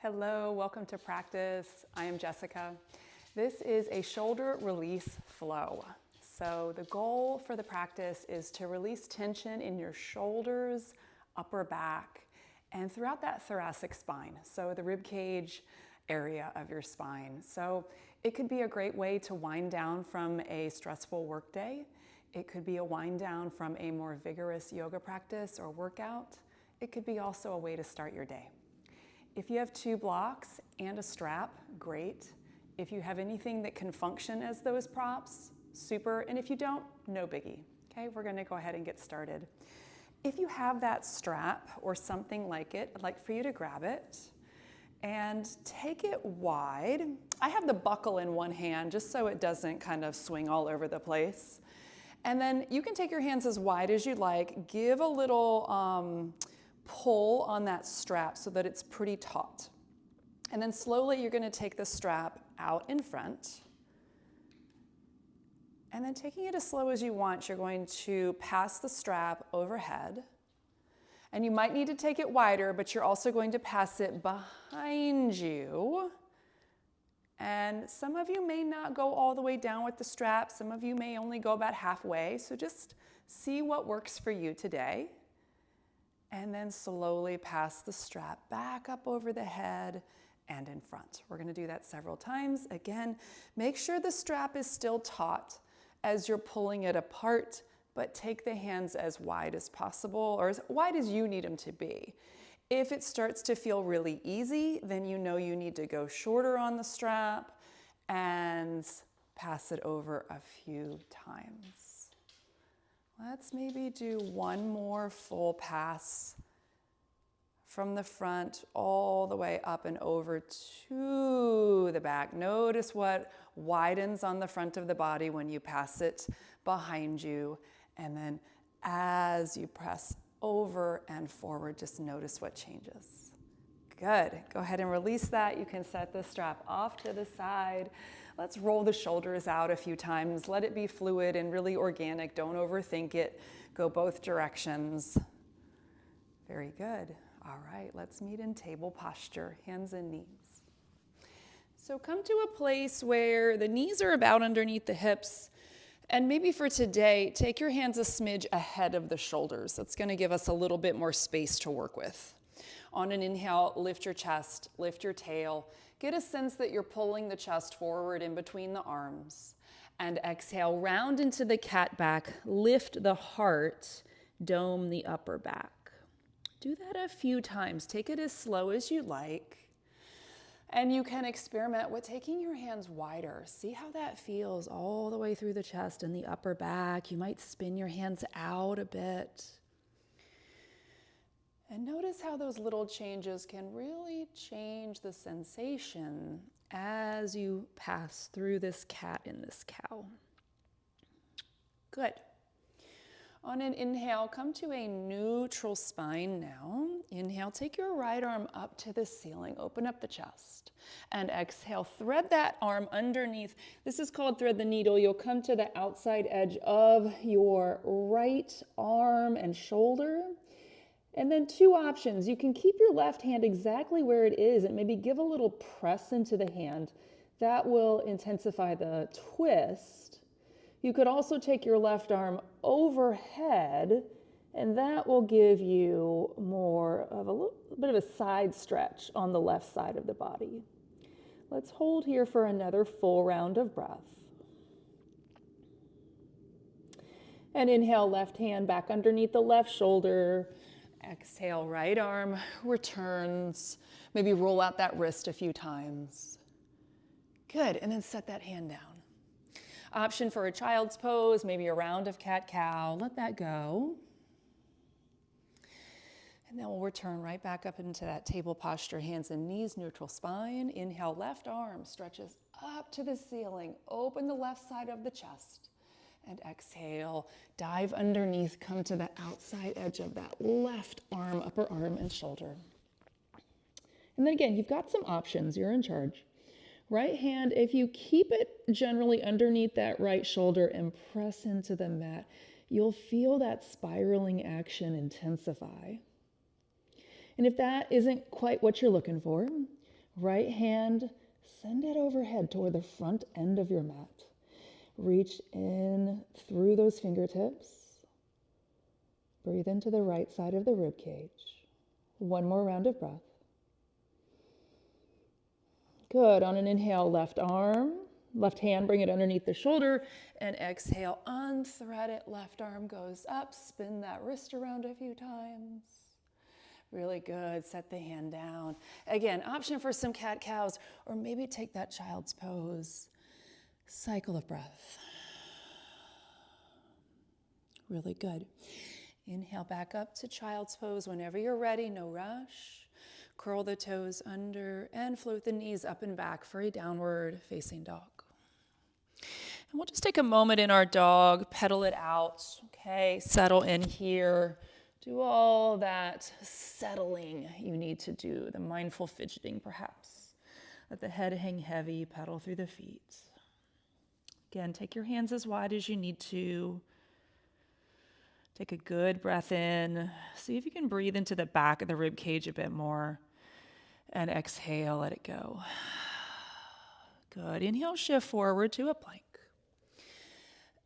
Hello, welcome to practice. I am Jessica. This is a shoulder release flow. So the goal for the practice is to release tension in your shoulders, upper back, and throughout that thoracic spine. So the rib cage area of your spine. So it could be a great way to wind down from a stressful workday. It could be a wind down from a more vigorous yoga practice or workout. It could be also a way to start your day. If you have 2 blocks and a strap, great. If you have anything that can function as those props, super. And if you don't, no biggie. Okay, we're gonna go ahead and get started. If you have that strap or something like it, I'd like for you to grab it and take it wide. I have the buckle in one hand just so it doesn't kind of swing all over the place. And then you can take your hands as wide as you like. Give a little pull on that strap so that it's pretty taut. And then slowly you're going to take the strap out in front. And then taking it as slow as you want, you're going to pass the strap overhead. And you might need to take it wider, but you're also going to pass it behind you. And some of you may not go all the way down with the strap. Some of you may only go about halfway. So just see what works for you today. And then slowly pass the strap back up over the head and in front. We're going to do that several times. Again, make sure the strap is still taut as you're pulling it apart, but take the hands as wide as possible, or as wide as you need them to be. If it starts to feel really easy, then you know you need to go shorter on the strap and pass it over a few times. Let's maybe do one more full pass from the front all the way up and over to the back. Notice what widens on the front of the body when you pass it behind you. And then as you press over and forward, just notice what changes. Good. Go ahead and release that. You can set the strap off to the side. Let's roll the shoulders out a few times. Let it be fluid and really organic. Don't overthink it. Go both directions. Very good. All right, let's meet in table posture, hands and knees. So come to a place where the knees are about underneath the hips. And maybe for today, take your hands a smidge ahead of the shoulders. That's going to give us a little bit more space to work with. On an inhale, lift your chest, lift your tail. Get a sense that you're pulling the chest forward in between the arms. And exhale, round into the cat back, lift the heart, dome the upper back. Do that a few times. Take it as slow as you like. And you can experiment with taking your hands wider. See how that feels all the way through the chest and the upper back. You might spin your hands out a bit. And notice how those little changes can really change the sensation as you pass through this cat and this cow. Good. On an inhale, come to a neutral spine now. Inhale, take your right arm up to the ceiling, open up the chest. And exhale, thread that arm underneath. This is called thread the needle. You'll come to the outside edge of your right arm and shoulder. And then 2 options. You can keep your left hand exactly where it is and maybe give a little press into the hand. That will intensify the twist. You could also take your left arm overhead, and that will give you more of a little bit of a side stretch on the left side of the body. Let's hold here for another full round of breath. And inhale, left hand back underneath the left shoulder. Exhale, right arm returns. Maybe roll out that wrist a few times. Good, and then set that hand down. Option for a child's pose, maybe a round of cat-cow. Let that go. And then we'll return right back up into that table posture, hands and knees, neutral spine. Inhale, left arm stretches up to the ceiling. Open the left side of the chest. And exhale, dive underneath, come to the outside edge of that left arm, upper arm and shoulder. And then again, you've got some options, you're in charge. Right hand, if you keep it generally underneath that right shoulder and press into the mat, you'll feel that spiraling action intensify. And if that isn't quite what you're looking for, Right hand, send it overhead toward the front end of your mat. Reach in through those fingertips. Breathe into the right side of the rib cage. One more round of breath. Good. On an inhale, left arm, left hand, bring it underneath the shoulder, and exhale, unthread it. Left arm goes up. Spin that wrist around a few times. Really good. Set the hand down. Again, option for some cat-cows, or maybe take that child's pose. Cycle of breath. Really good. Inhale back up to child's pose whenever you're ready, no rush. Curl the toes under and float the knees up and back for a downward facing dog. And we'll just take a moment in our dog, pedal it out, okay? Settle in here. Do all that settling you need to do, the mindful fidgeting perhaps. Let the head hang heavy, pedal through the feet. Again, take your hands as wide as you need to. Take a good breath in. See if you can breathe into the back of the rib cage a bit more. And exhale, let it go. Good. Inhale, shift forward to a plank.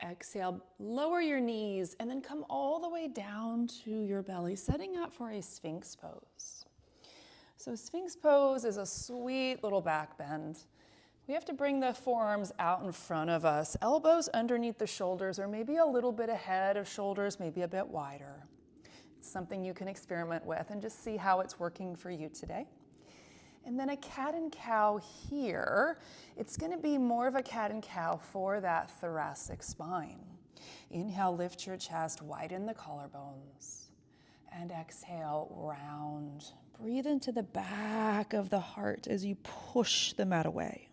Exhale, lower your knees and then come all the way down to your belly, setting up for a Sphinx pose. So Sphinx pose is a sweet little back bend. We have to bring the forearms out in front of us, elbows underneath the shoulders, or maybe a little bit ahead of shoulders, maybe a bit wider. It's something you can experiment with and just see how it's working for you today. And then a cat and cow here. It's going to be more of a cat and cow for that thoracic spine. Inhale, lift your chest, widen the collarbones. And exhale, round. Breathe into the back of the heart as you push the mat away.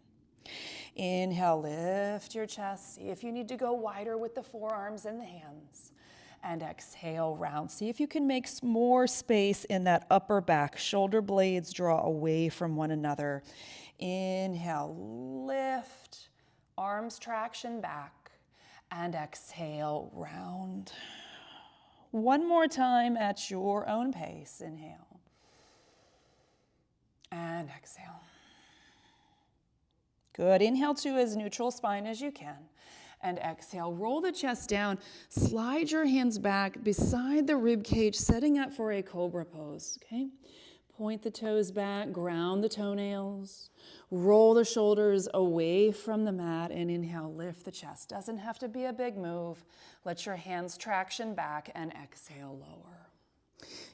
Inhale, lift your chest. See if you need to go wider with the forearms and the hands. And exhale, round. See if you can make more space in that upper back. Shoulder blades draw away from one another. Inhale, lift. Arms traction back. And exhale, round. One more time at your own pace. Inhale. And exhale. Good. Inhale to as neutral spine as you can. And exhale, roll the chest down, slide your hands back beside the rib cage, setting up for a cobra pose, okay? Point the toes back, ground the toenails, roll the shoulders away from the mat, and inhale, lift the chest. Doesn't have to be a big move. Let your hands traction back and exhale, lower.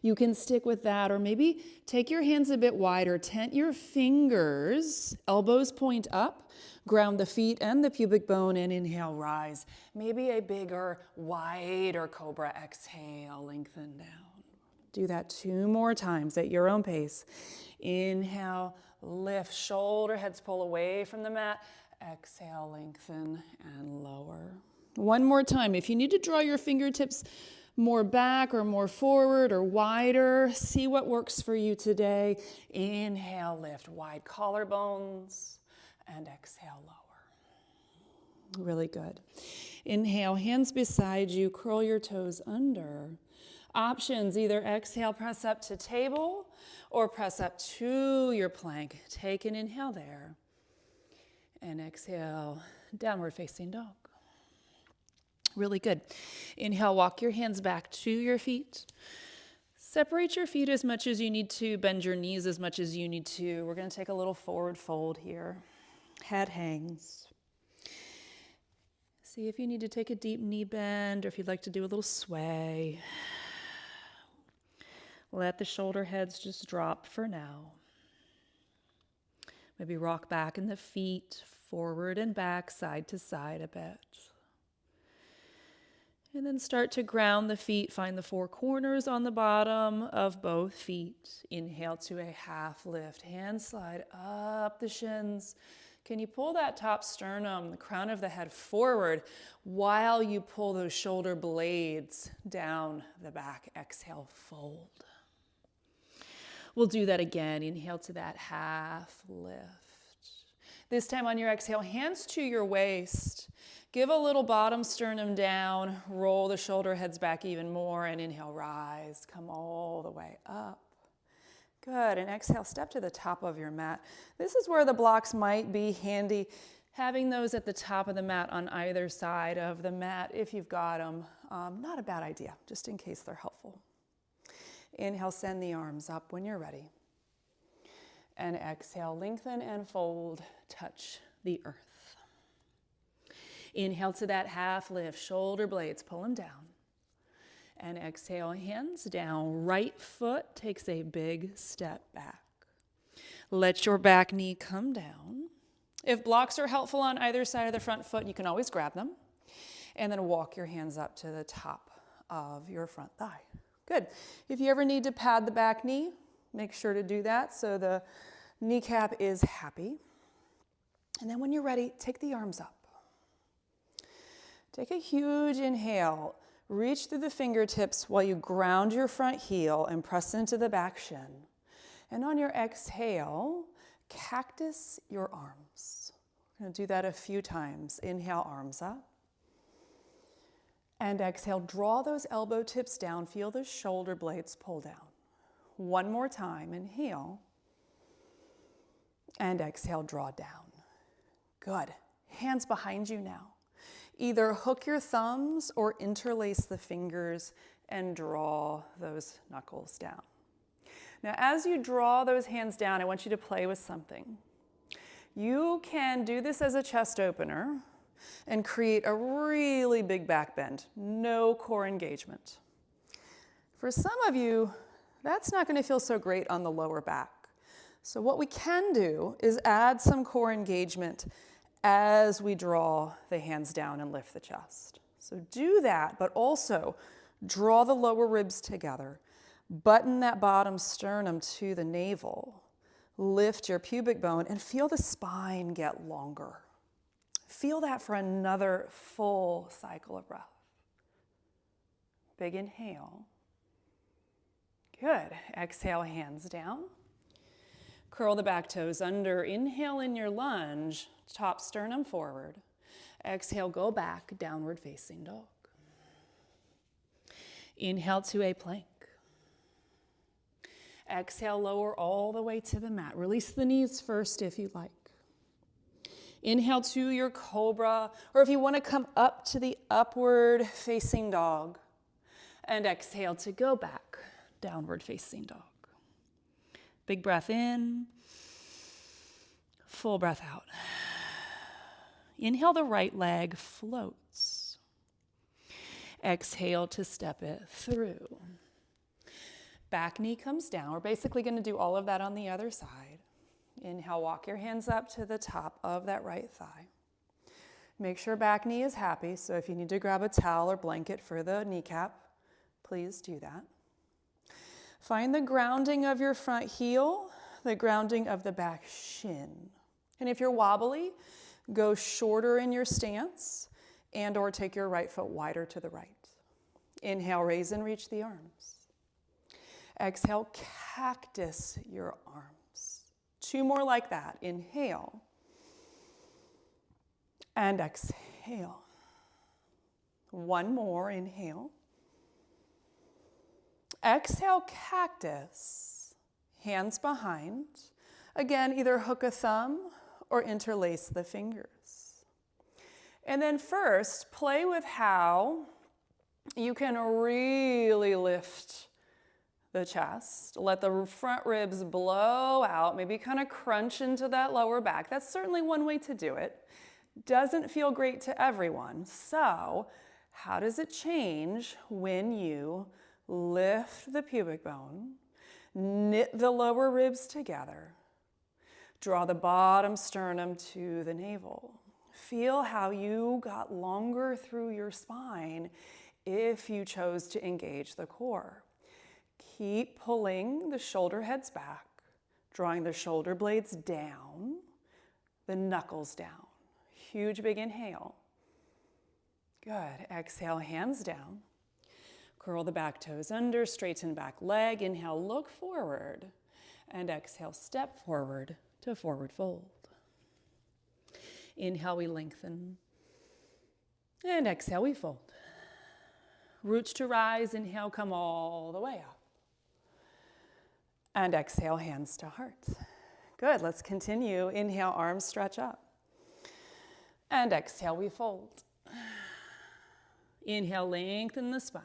You can stick with that, or maybe take your hands a bit wider, tent your fingers, elbows point up, ground the feet and the pubic bone, and inhale, rise. Maybe a bigger, wider cobra. Exhale, lengthen down. Do that 2 more times at your own pace. Inhale, lift, shoulder heads pull away from the mat. Exhale, lengthen and lower. 1 more time. If you need to draw your fingertips more back or more forward or wider, see what works for you today. Inhale, lift, wide collarbones. And exhale, lower. Really good. Inhale, hands beside you, curl your toes under. Options, either exhale, press up to table, or press up to your plank. Take an inhale there. And exhale, downward facing dog. Really good. Inhale, walk your hands back to your feet. Separate your feet as much as you need to, bend your knees as much as you need to. We're going to take a little forward fold here. Head hangs. See if you need to take a deep knee bend or if you'd like to do a little sway. Let the shoulder heads just drop for now. Maybe rock back in the feet, forward and back, side to side a bit. And then start to ground the feet. Find the 4 corners on the bottom of both feet. Inhale to a half lift. Hands slide up the shins. Can you pull that top sternum, the crown of the head forward while you pull those shoulder blades down the back? Exhale, fold. We'll do that again. Inhale to that half lift. This time on your exhale, hands to your waist. Give a little bottom sternum down. Roll the shoulder heads back even more. And inhale, rise. Come all the way up. Good, and exhale, step to the top of your mat. This is where the blocks might be handy, having those at the top of the mat on either side of the mat if you've got them. Not a bad idea, just in case they're helpful. Inhale, send the arms up when you're ready. And exhale, lengthen and fold, touch the earth. Inhale to that half lift, shoulder blades, pull them down. And exhale, hands down, right foot takes a big step back. Let your back knee come down. If blocks are helpful on either side of the front foot, you can always grab them. And then walk your hands up to the top of your front thigh. Good. If you ever need to pad the back knee, make sure to do that so the kneecap is happy. And then when you're ready, take the arms up. Take a huge inhale. Reach through the fingertips while you ground your front heel and press into the back shin. And on your exhale, cactus your arms. We're going to do that a few times. Inhale, arms up. And exhale, draw those elbow tips down. Feel the shoulder blades pull down. One more time. Inhale. And exhale, draw down. Good. Hands behind you now. Either hook your thumbs or interlace the fingers and draw those knuckles down. Now, as you draw those hands down, I want you to play with something. You can do this as a chest opener and create a really big back bend, no core engagement. For some of you, that's not going to feel so great on the lower back. So what we can do is add some core engagement as we draw the hands down and lift the chest. So do that, but also draw the lower ribs together. Button that bottom sternum to the navel. Lift your pubic bone and feel the spine get longer. Feel that for another full cycle of breath. Big inhale. Good. Exhale, hands down. Curl the back toes under. Inhale in your lunge, top sternum forward. Exhale, go back, downward facing dog. Inhale to a plank. Exhale, lower all the way to the mat. Release the knees first if you like. Inhale to your cobra, or if you want to come up to the upward facing dog. And exhale to go back, downward facing dog. Big breath in, full breath out. Inhale, the right leg floats. Exhale to step it through. Back knee comes down. We're basically going to do all of that on the other side. Inhale, walk your hands up to the top of that right thigh. Make sure back knee is happy, so if you need to grab a towel or blanket for the kneecap, please do that. Find the grounding of your front heel, the grounding of the back shin. And if you're wobbly, go shorter in your stance and or take your right foot wider to the right. Inhale, raise and reach the arms. Exhale, cactus your arms. 2 more like that. Inhale and exhale. 1 more, inhale. Exhale, cactus, hands behind. Again, either hook a thumb or interlace the fingers. And then first, play with how you can really lift the chest. Let the front ribs blow out, maybe kind of crunch into that lower back. That's certainly one way to do it. Doesn't feel great to everyone. So, how does it change when you lift the pubic bone, knit the lower ribs together, draw the bottom sternum to the navel. Feel how you got longer through your spine if you chose to engage the core. Keep pulling the shoulder heads back, drawing the shoulder blades down, the knuckles down. Huge big inhale. Good. Exhale, hands down. Curl the back toes under, straighten back leg. Inhale, look forward. And exhale, step forward to forward fold. Inhale, we lengthen. And exhale, we fold. Roots to rise. Inhale, come all the way up. And exhale, hands to heart. Good, let's continue. Inhale, arms stretch up. And exhale, we fold. Inhale, lengthen the spine.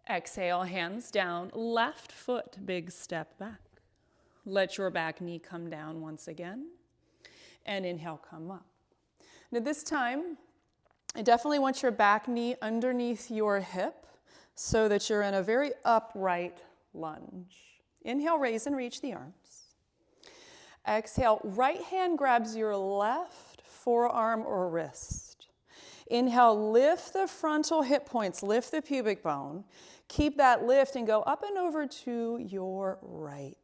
Exhale, hands down, left foot, big step back. Let your back knee come down once again. And inhale, come up. Now this time, I definitely want your back knee underneath your hip so that you're in a very upright lunge. Inhale, raise and reach the arms. Exhale, right hand grabs your left forearm or wrist. Inhale, lift the frontal hip points, lift the pubic bone. Keep that lift and go up and over to your right.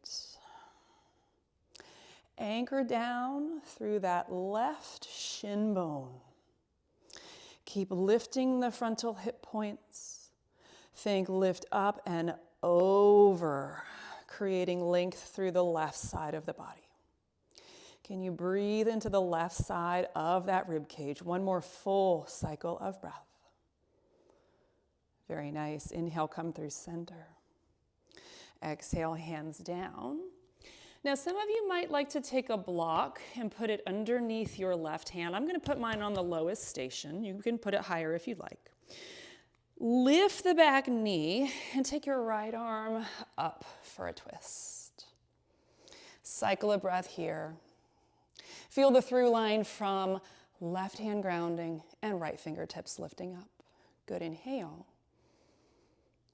Anchor down through that left shin bone. Keep lifting the frontal hip points. Think lift up and over, creating length through the left side of the body. Can you breathe into the left side of that rib cage? One more full cycle of breath. Very nice. Inhale, come through center. Exhale, hands down. Now, some of you might like to take a block and put it underneath your left hand. I'm going to put mine on the lowest station. You can put it higher if you'd like. Lift the back knee and take your right arm up for a twist. Cycle of breath here. Feel the through line from left hand grounding and right fingertips lifting up. Good, inhale.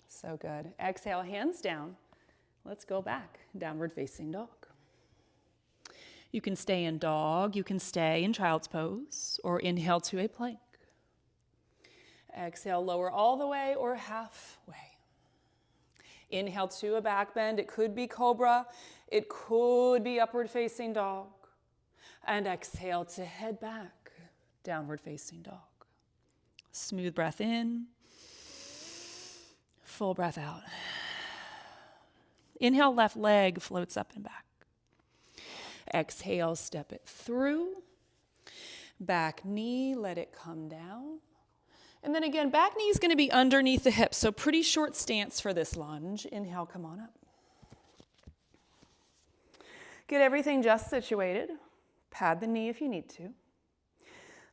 So good. Exhale, hands down. Let's go back. Downward facing dog. You can stay in dog. You can stay in child's pose or inhale to a plank. Exhale, lower all the way or halfway. Inhale to a back bend. It could be cobra. It could be upward facing dog. And exhale to head back. Downward facing dog. Smooth breath in. Full breath out. Inhale, left leg floats up and back. Exhale, step it through. Back knee, let it come down. And then again, back knee is going to be underneath the hips, so pretty short stance for this lunge. Inhale, come on up. Get everything just situated. Pad the knee if you need to.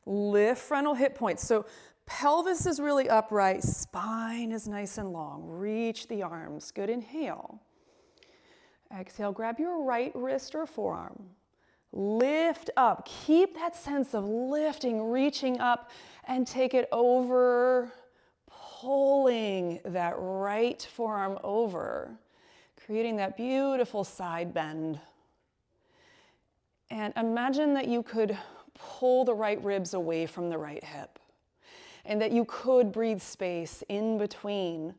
Lift frontal hip points. So pelvis is really upright. Spine is nice and long. Reach the arms. Good, inhale. Exhale, grab your right wrist or forearm. Lift up. Keep that sense of lifting, reaching up, and take it over, pulling that right forearm over, creating that beautiful side bend. And imagine that you could pull the right ribs away from the right hip, and that you could breathe space in between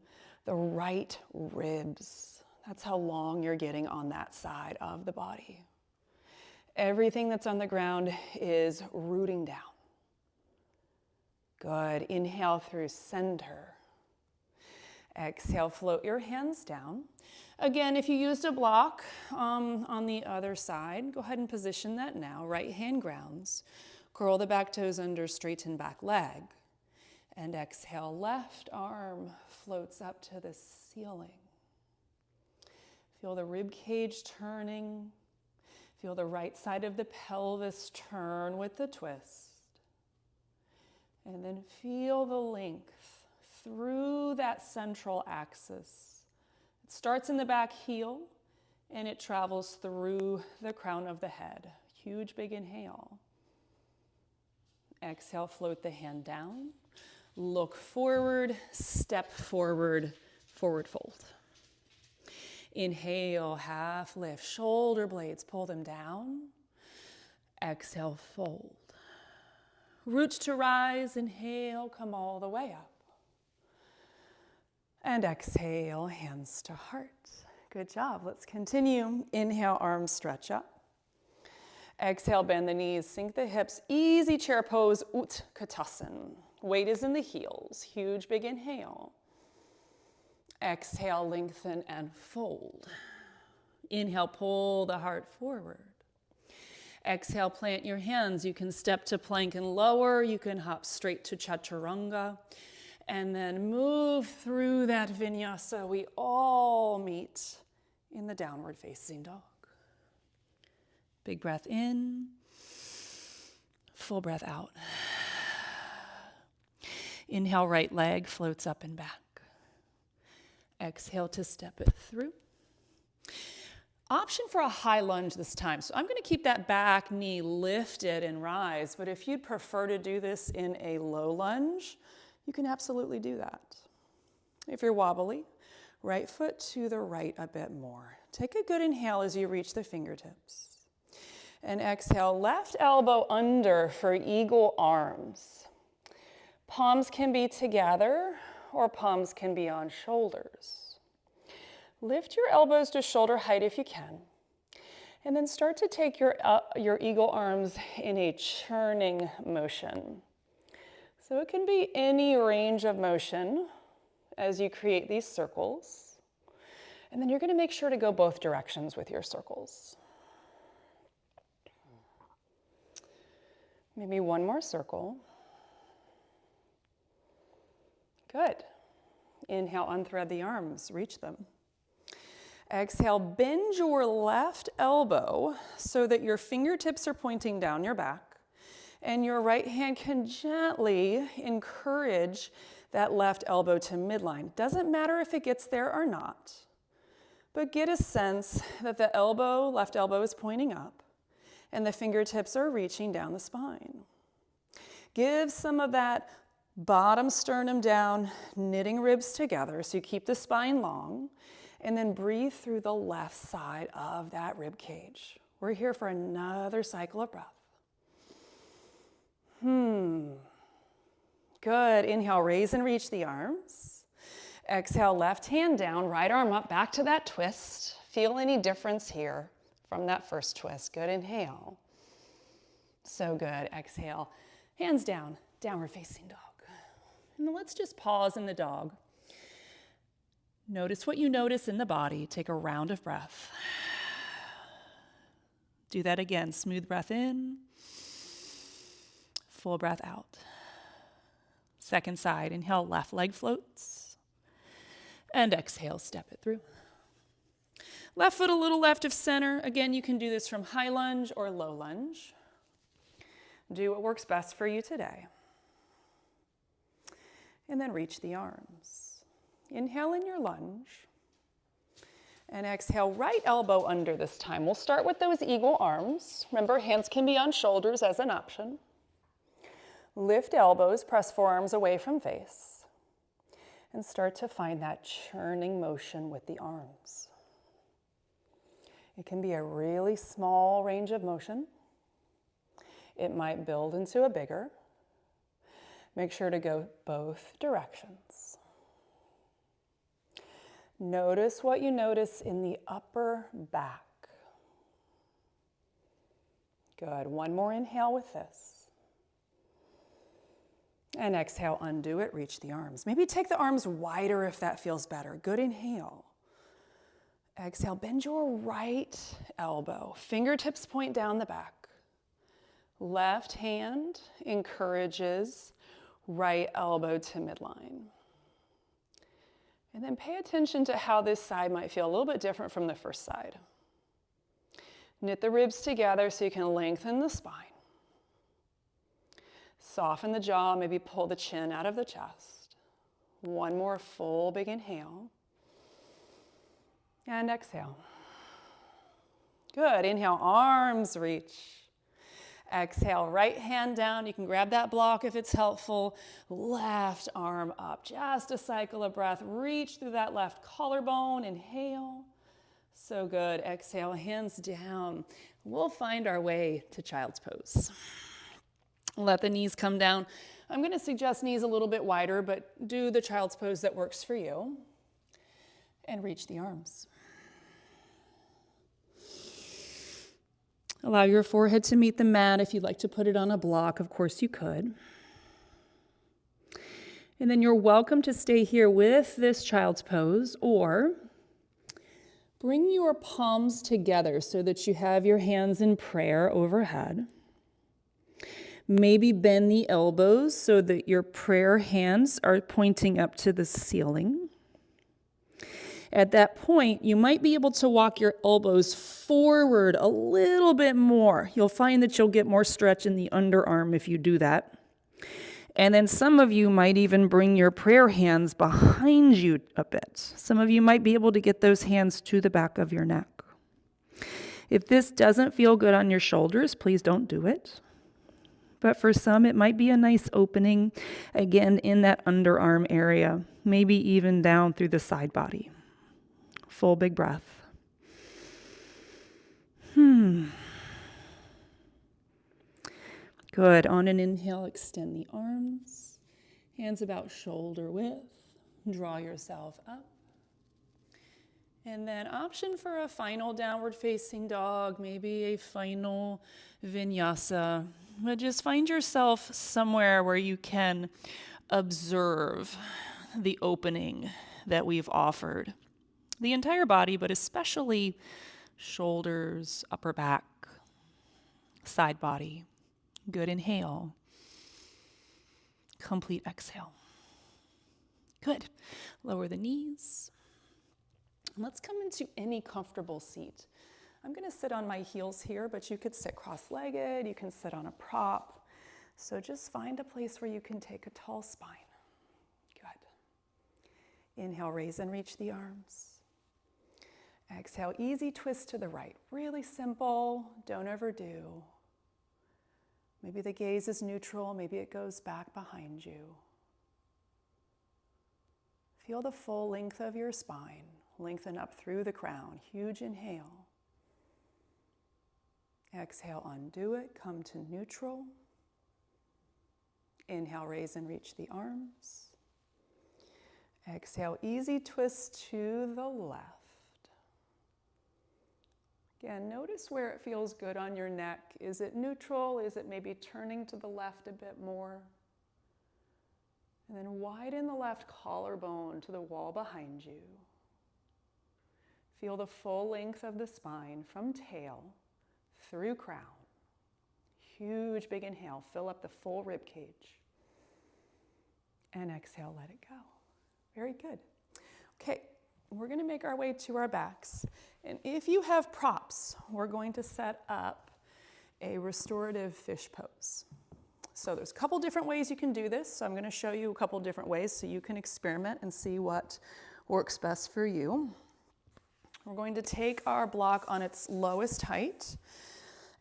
the right ribs. That's how long you're getting on that side of the body. Everything that's on the ground is rooting down. Good. Inhale through center. Exhale, float your hands down. Again, if you used a block on the other side, go ahead and position that now. Right hand grounds. Curl the back toes under, straighten back leg. And exhale, left arm floats up to the ceiling. Feel the rib cage turning. Feel the right side of the pelvis turn with the twist. And then feel the length through that central axis. It starts in the back heel and it travels through the crown of the head. Huge, big inhale. Exhale, float the hand down. Look forward, step forward, forward fold. Inhale, half lift, shoulder blades, pull them down. Exhale, fold. Roots to rise, inhale, come all the way up. And exhale, hands to heart. Good job, let's continue. Inhale, arms stretch up. Exhale, bend the knees, sink the hips. Easy chair pose, Utkatasana. Weight is in the heels, huge big inhale. Exhale, lengthen and fold. Inhale, pull the heart forward. Exhale, plant your hands. You can step to plank and lower. You can hop straight to chaturanga. And then move through that vinyasa. We all meet in the downward facing dog. Big breath in, full breath out. Inhale, right leg floats up and back. Exhale to step it through. Option for a high lunge this time. So I'm going to keep that back knee lifted and rise, but if you'd prefer to do this in a low lunge, you can absolutely do that. If you're wobbly, right foot to the right a bit more. Take a good inhale as you reach the fingertips. And exhale, left elbow under for eagle arms. Palms can be together or palms can be on shoulders. Lift your elbows to shoulder height if you can. And then start to take your eagle arms in a churning motion. So it can be any range of motion as you create these circles. And then you're going to make sure to go both directions with your circles. Maybe one more circle. Good. Inhale, unthread the arms, reach them. Exhale, bend your left elbow so that your fingertips are pointing down your back, and your right hand can gently encourage that left elbow to midline. Doesn't matter if it gets there or not, but get a sense that the left elbow is pointing up, and the fingertips are reaching down the spine. Give some of that bottom sternum down, knitting ribs together so you keep the spine long, and then breathe through the left side of that rib cage. We're here for another cycle of breath. Good. Inhale, raise and reach the arms. Exhale, left hand down, right arm up, back to that twist. Feel any difference here from that first twist. Good. Inhale. So good. Exhale, hands down, downward facing dog. And then let's just pause in the dog. Notice what you notice in the body. Take a round of breath. Do that again. Smooth breath in. Full breath out. Second side. Inhale, left leg floats. And exhale, step it through. Left foot a little left of center. Again, you can do this from high lunge or low lunge. Do what works best for you today. And then reach the arms. Inhale in your lunge, and exhale, right elbow under this time. We'll start with those eagle arms. Remember, hands can be on shoulders as an option. Lift elbows, press forearms away from face, and start to find that churning motion with the arms. It can be a really small range of motion. It might build into a bigger. Make sure to go both directions. Notice what you notice in the upper back. Good. One more inhale with this. And exhale, undo it, reach the arms. Maybe take the arms wider if that feels better. Good inhale. Exhale, bend your right elbow. Fingertips point down the back. Left hand encourages right elbow to midline. And then pay attention to how this side might feel a little bit different from the first side. Knit the ribs together so you can lengthen the spine. Soften the jaw, maybe pull the chin out of the chest. One more full big inhale. And exhale. Good. Inhale, arms reach. Exhale, right hand down. You can grab that block if it's helpful. Left arm up. Just a cycle of breath. Reach through that left collarbone. Inhale. So good. Exhale, hands down. We'll find our way to child's pose. Let the knees come down. I'm going to suggest knees a little bit wider, but do the child's pose that works for you. And reach the arms. Allow your forehead to meet the mat. If you'd like to put it on a block, of course you could. And then you're welcome to stay here with this child's pose, or bring your palms together so that you have your hands in prayer overhead. Maybe bend the elbows so that your prayer hands are pointing up to the ceiling. At that point, you might be able to walk your elbows forward a little bit more. You'll find that you'll get more stretch in the underarm if you do that. And then some of you might even bring your prayer hands behind you a bit. Some of you might be able to get those hands to the back of your neck. If this doesn't feel good on your shoulders, please don't do it. But for some, it might be a nice opening, again, in that underarm area, maybe even down through the side body. Full big breath. Good. On an inhale, extend the arms. Hands about shoulder width. Draw yourself up. And then option for a final downward facing dog, maybe a final vinyasa. But just find yourself somewhere where you can observe the opening that we've offered. The entire body, but especially shoulders, upper back, side body. Good inhale. Complete exhale. Good. Lower the knees. Let's come into any comfortable seat. I'm going to sit on my heels here, but you could sit cross-legged, you can sit on a prop. So just find a place where you can take a tall spine. Good. Inhale, raise and reach the arms. Exhale, easy twist to the right. Really simple, don't overdo. Maybe the gaze is neutral, maybe it goes back behind you. Feel the full length of your spine. Lengthen up through the crown. Huge inhale. Exhale, undo it. Come to neutral. Inhale, raise and reach the arms. Exhale, easy twist to the left. Again, notice where it feels good on your neck. Is it neutral? Is it maybe turning to the left a bit more? And then widen the left collarbone to the wall behind you. Feel the full length of the spine from tail through crown. Huge big inhale, fill up the full rib cage. And exhale, let it go. Very good. Okay, we're going to make our way to our backs. And if you have props, we're going to set up a restorative fish pose. So there's a couple different ways you can do this. So I'm going to show you a couple different ways so you can experiment and see what works best for you. We're going to take our block on its lowest height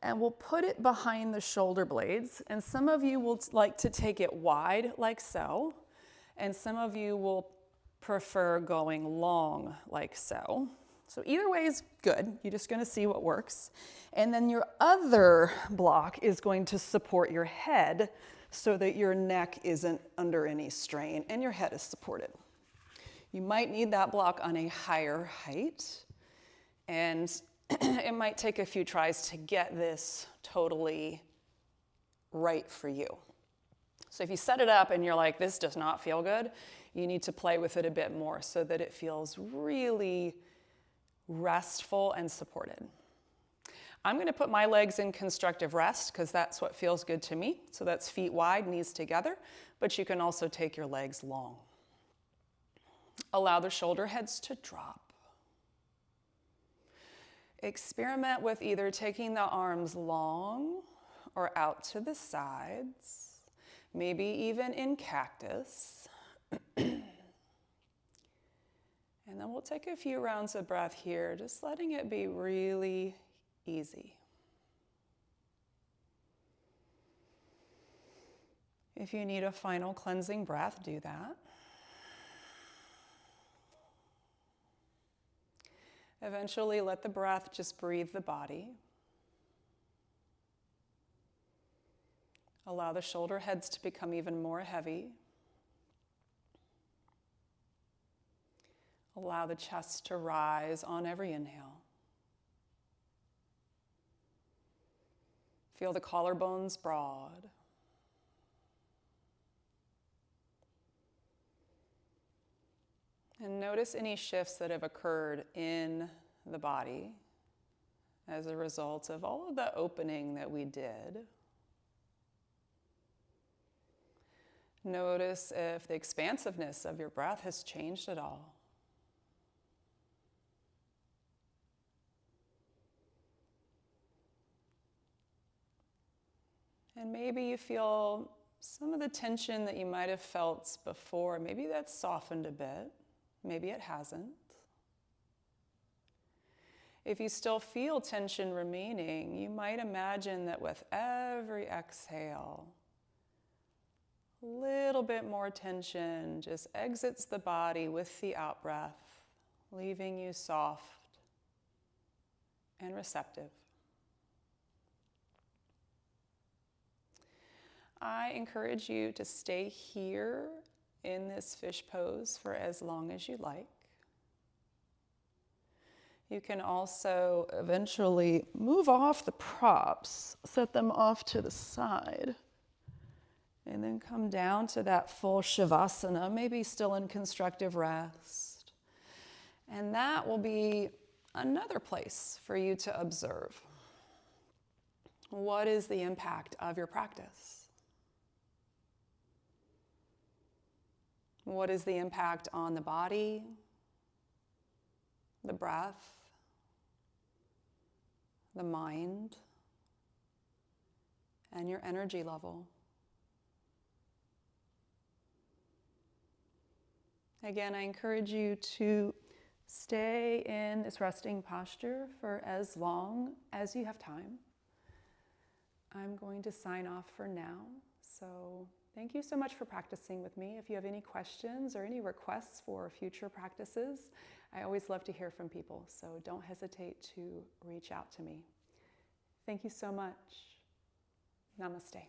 and we'll put it behind the shoulder blades. And some of you will like to take it wide like so. And some of you will prefer going long like so. So either way is good. You're just going to see what works. And then your other block is going to support your head so that your neck isn't under any strain and your head is supported. You might need that block on a higher height. And it might take a few tries to get this totally right for you. So if you set it up and you're like, this does not feel good, you need to play with it a bit more so that it feels really restful and supported. I'm going to put my legs in constructive rest because that's what feels good to me. So that's feet wide, knees together, but you can also take your legs long. Allow the shoulder heads to drop. Experiment with either taking the arms long or out to the sides, maybe even in cactus. And then we'll take a few rounds of breath here, just letting it be really easy. If you need a final cleansing breath, do that. Eventually, let the breath just breathe the body. Allow the shoulder heads to become even more heavy. Allow the chest to rise on every inhale. Feel the collarbones broad. And notice any shifts that have occurred in the body as a result of all of the opening that we did. Notice if the expansiveness of your breath has changed at all. And maybe you feel some of the tension that you might have felt before. Maybe that's softened a bit. Maybe it hasn't. If you still feel tension remaining, you might imagine that with every exhale, a little bit more tension just exits the body with the out-breath, leaving you soft and receptive. I encourage you to stay here in this fish pose for as long as you like. You can also eventually move off the props, set them off to the side, and then come down to that full Shavasana, maybe still in constructive rest. And that will be another place for you to observe. What is the impact of your practice? What is the impact on the body, the breath, the mind, and your energy level? Again, I encourage you to stay in this resting posture for as long as you have time. I'm going to sign off for now. So thank you so much for practicing with me. If you have any questions or any requests for future practices, I always love to hear from people, so don't hesitate to reach out to me. Thank you so much. Namaste.